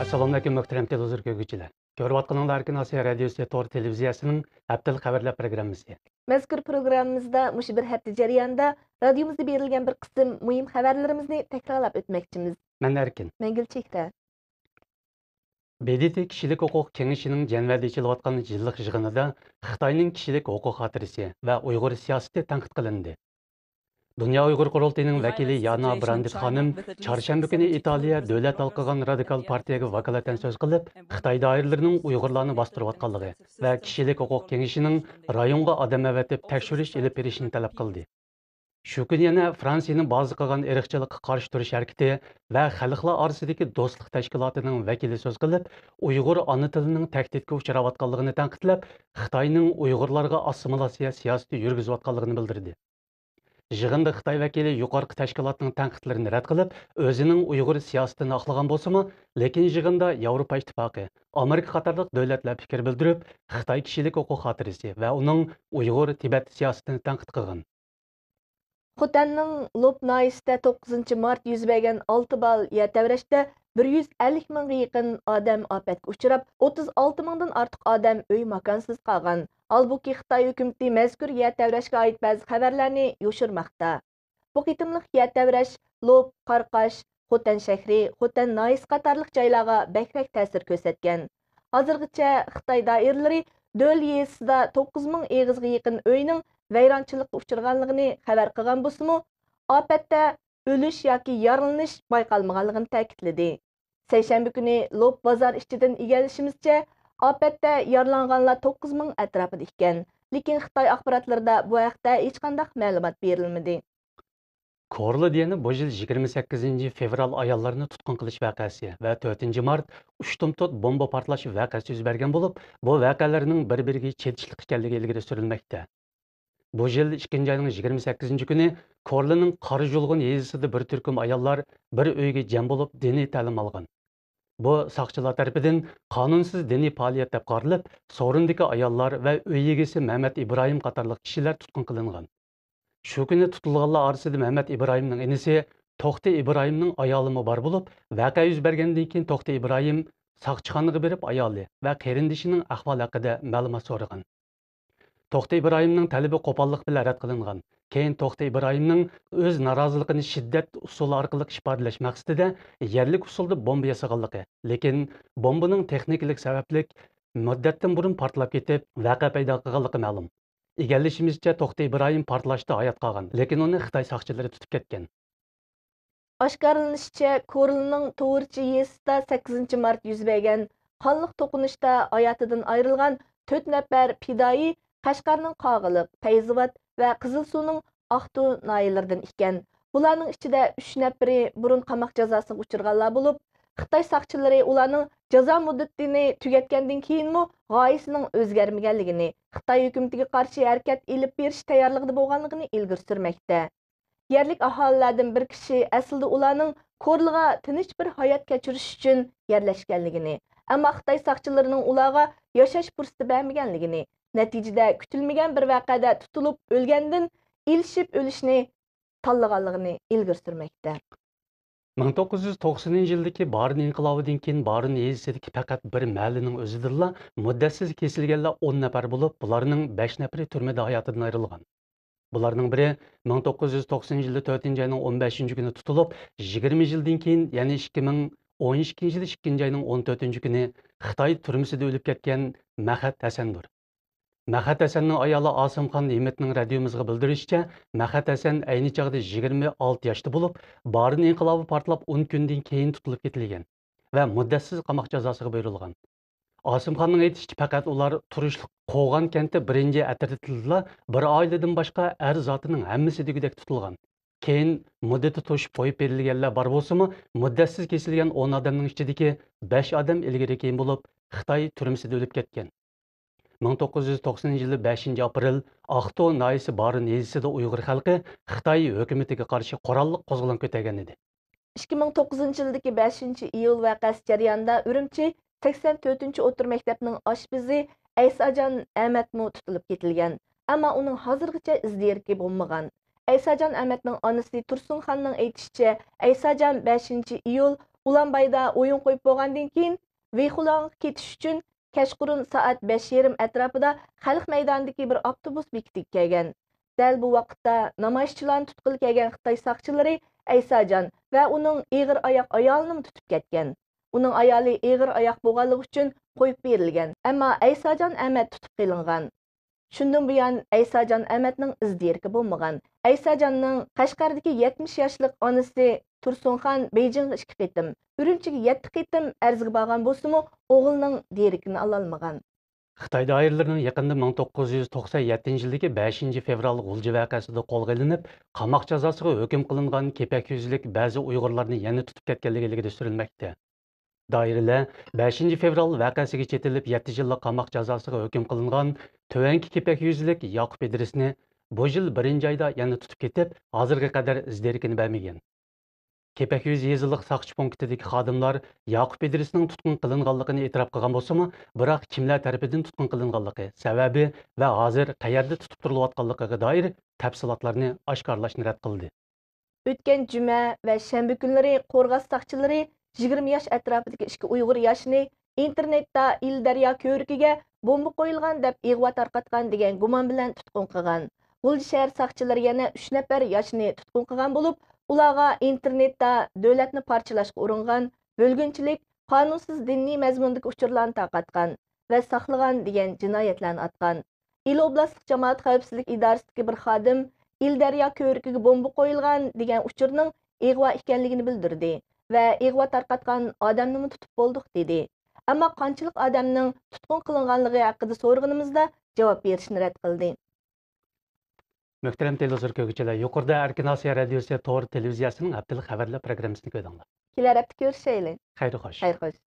Assalomu alaykum muhtaram televizor ko'rguvchilar. Ko'rib atqaninglar Erkin Osiyo radiosi Tor televiziyasining haftalik xabarlar programmasi. Mazkur programmamizda mush bir hafta jarayonida radiomizda berilgan bir qism muhim xabarlarimizni takrorlab o'tmoqchimiz. Men Erkin. Mengil Chehra. BDT kishilik huquq kengashining Janvada ichilayotgan yillik yig'inida Xitoyning kishilik huquq xotirasi va Uyg'ur siyosati tanqid qilindi. Dünya Uyghur Qurultayının vəkili Yana Brandit xanım çarşamba günü İtaliya dövlət halkıgan radikal partiyaga vakaleten söz qılıb, Xitay dairələrinin Uyğurlarını bastırıyotqanlığı və kişilik hüquq kengişinin rayonga adam əvətib təkşürüş elib berishini tələb qıldı. Şu gün yana Fransiyanın bazı qılğan irqçılıqqa qarşı turuş hərəkəti və xalqlar arasındakı dostluq təşkilatının vəkili söz qılıb, Uyğur ana tilinin təhdidə uçrayotqanlığını tənqidləb, Xitayning Uyğurlarga assimilasiya siyasəti yürgüzüyotqanlığını bildirdi. Yig'inda Xitoy vakili yuqorqi tashkilotning tanqidlarini rad qilib, o'zining Uyg'ur siyosatini oqlagan bo'lsa-mu, lekin yig'inda Yevropa Ittifoqi, Amerika qatorliq davlatlar fikr bildirib, Xitoy kishilik huquq xotirasi va uning Uyg'ur Tibet siyosatini tanqid qilgan. Xotanning Lop nahisida 9 mart yuz bergan 6 bal yer tavrashda 150 mingga yaqin odam ofatga uchrab, 36 mingdan ortiq odam uy makonsiz qolgan. Halbuki Xitoy hukumati mazkur yer tavrashga oid ba'zi xabarlarni yoshirmoqda. Bu qitimliq yer tavrash Lop, Qarqash, Xotan shahri, Xotan nahis qatorliq joylarga bakrak ta'sir ko'rsatgan. Hozirgacha Xitoy doiralari Döl yezisida 9 ming egizga yaqin uyning vayronchilikqa uchraganligini xabar qilgan bo'lsa-mu, ofatda o'lish yoki yaralanish bayqalmaganligini ta'kidladi. Seshanba kuni Lop bozor ichidan egallashimizcha, ofatda yaralanganlar 9 ming atrofida ekan, lekin Xitoy axborotlarida bu haqda hech qanday ma'lumot berilmadi. Korlu diyeni bu yil 28 fevral ayollarını tutqun qilish vaqasi va 4 mart ushtumtut bomba portlashi vaqasi yuz bergan bo'lib, bu vaqalarning bir-biriga chetishliq ekanligi ilgari surilmoqda. Bu yil 2 ayning 28 kuni Korluning Qarajulg'un yezisida bir turkum ayollar bir uyga jam bo'lib diniy ta'lim olgan. Bu saqchilar tarafidan qonunsiz diniy faoliyat deb qaralib, Sorundagi ayollar va uy egasi Mehmet İbrahim qatorliq kishilar tutqun qilingan. Şu günü tutulğanlar arasında Mehmet İbrahim'nin enisi Toxti İbrahim'nin ayolimi bar bulup, vaqa yüz bergenden keyin Toxti İbrahim saqchixonaga berib ayoli va qarindishining ahvoli haqida ma'lumot so'ragan. Toxti İbrahim'nin talebi qo'pollik bilan rad qilingan. Keyin Toxti İbrahim'nin o'z noroziligini shiddat usuli orqali ifodalash maqsadida yerlik usulda bomba yasaganligi, lekin bombaning texnikalik sabablik muddatdan burun portlab ketib, vaqa paydo qilganligi ma'lum. Egallashimizcha Toxti İbrahim portlashda hayot qolgan, lekin uni Xitoy soqchilari tutib ketgan. Oshkorlanishicha, Korluning To'g'richi yezisida 8 mart yuz bergan qonliq to'qinishda hayotidan ayrilgan 4 nafar fidoyi Qashqarning Qog'iliq, Fayzobod va Qizilsuvning Aqtu noyalaridan ekan. Bularning ichida 3 nafari burun qamoq jazosiga uchirganlar bo'lib, Xitoy soqchilari ularning jazo muddatini tugatgandan keyinmi g'oyasining o'zgarmaganligini, Xitoy hukumatiga qarshi harakat elib berish tayyorligida bo'lganligini ilgari surmoqda. Yerlik aholilardan bir kishi aslida ularning Korluga tinch bir hayot kechirish uchun yerlashganligini, ammo Xitoy soqchilarining ularga yashash fursati bermaganligini, natijada kutilmagan bir voqeada tutilib o'lgandan ilishib o'lishni tanlaganligini ilgari surmoqda. 1990 yildagi Barin inqilobidan keyin Barin yezisidagi faqat bir mahallining o'zidilla muddatsiz kesilganlar 10 nafar bo'lib, bularning 5 nafari turmada hayotidan ayrilgan. Bularning biri 1990 yilda 4-ayning 15-kuni tutilib, 20 yildan keyin, ya'ni 2012 yilda 2-ayning 14-kuni Xitoy turmasida o'lib ketgan Mahat Hasandir. Mahat Hasanning ayoli Osimxon Ne'matning radiomizga bildirishicha, Mahat Hasan ayni chog'da 26 yoshda bo'lib, Barin inqilobi portlab 10 kundan keyin tutilib ketilgan va muddatsiz qamoq jazosiga buyurilgan. Osimxonning aytishicha, faqat ular turishliq Qo'g'on kenti birinchi atirtildilar, bir oiladan boshqa er zotining hammasi degudek tutilgan. Keyin muddati to'shib qo'yib berilganlar bor bo'lsa-mu, muddatsiz kesilgan 10 odamning ichidagi 5 odam ilgari keyin bo'lib, Xitoy turmasida o'lib ketgan. 1990 yılı 5 aprel Aqto naisi Barin yezisida Uyg'ur xalqi Xitoy hukumatiga qarshi qurolli qo'zg'olon ko'targan edi. 2009 yildagi 5 iyul voqeasi jarayonida Urumchi 84-o'tir maktabning oshpizi Aysajon Ahmadmu tutilib ketilgan, ammo uning hozirgacha izderki bo'lmagan. Aysajon Ahmadning onasi Tursunxonning aytishicha, Aysajon 5 iyul Ulanbayda o'yin qo'yib bo'lgandan keyin Veyxulanға ketish uchun kechqurun soat 5:30 atrofida Xalq maydonidagi bir avtobus bekitiga kelgan. Dal bu vaqtda namoyishchilarni tutqili kelgan Xitoy soqchilari Aysajon va uning eg'ir oyoq ayolini tutib ketgan. Uning ayoli eg'ir oyoq bo'lganligi uchun qo'yib berilgan. Ammo Aysajon Ahmad tutib qilingan. Shundan buyon Aysajon Ahmadning izdirki bo'lmagan. Aysajonning Qashqardagi 70 yoshlik onasi Tursunxon Beyjingga 2 qitim, Urumchiga 7 qitim arzga borgan bo'lsa-mu, o'g'lining derikini ala olmagan. Xitoy doiralarining yaqinda 1997 yildagi 5 fevral G'ulji voqeasida qo'lga ilinib, qamoq jazosiga hukm qilingan kepak yuzlik ba'zi Uyg'urlarni yana tutib ketganligi ilgari surilmoqda. Doiralar 5 fevral voqeasiga chetilib 7 yillik qamoq jazosiga hukm qilingan Tovanki kepak yuzlik Yaqub Idrisni bu yil 1-oyda yana tutib ketib, hozirga qadar izdirkini bermagan. Kepak yuz yeziliq saqchi punktidagi xodimlar Yaqub Idrisning tutqun qilinganligini e'tirof qilgan bo'lsa-mu, biroq kimlar tarafidan tutqun qilinganligi, sababi va hozir qayerda tutib turilayotganligiga doir tafsilotlarni oshkorlashni rad qildi. O'tgan juma va shanba kunlari Qo'rg'os soqchilari 20 yosh atrofidagi 2 Uyg'ur yoshini internetda İldaryo ko'rigiga bomba qo'yilgan deb ig'vo tarqatgan degan gumon bilan tutqun qilgan. G'ulji shahar soqchilari yana 3 nafar yoshni tutqun qilgan bo'lib, ularga internetda davlatni parchalashga uringan, bo'lgunchilik, qonunsiz diniy mazmundagi uchurlarni tarqatgan va saqlagan degan jinoyatlarni atgan. İl oblastlik jamoat xavfsizlik idorasidagi bir xodim İldaryo ko'rigiga bomba qo'yilgan degan uchurning ig'vo ekanligini bildirdi va ig'vo tarqatgan odamni tutib bo'ldik dedi. Ammo qanchalik odamning tutqun qilinganligi haqida so'rag'inimizda javob berishni rad qildi. Muhtaram televizor ko'ruvchilar, yuqorida Erkin Osiyo radiosi To'r televiziyasining haftalik xabarlar programmasini ko'rdinglar. Kelar hafta ko'rishaylik. Xayr xo'sh. Xayr xo'sh.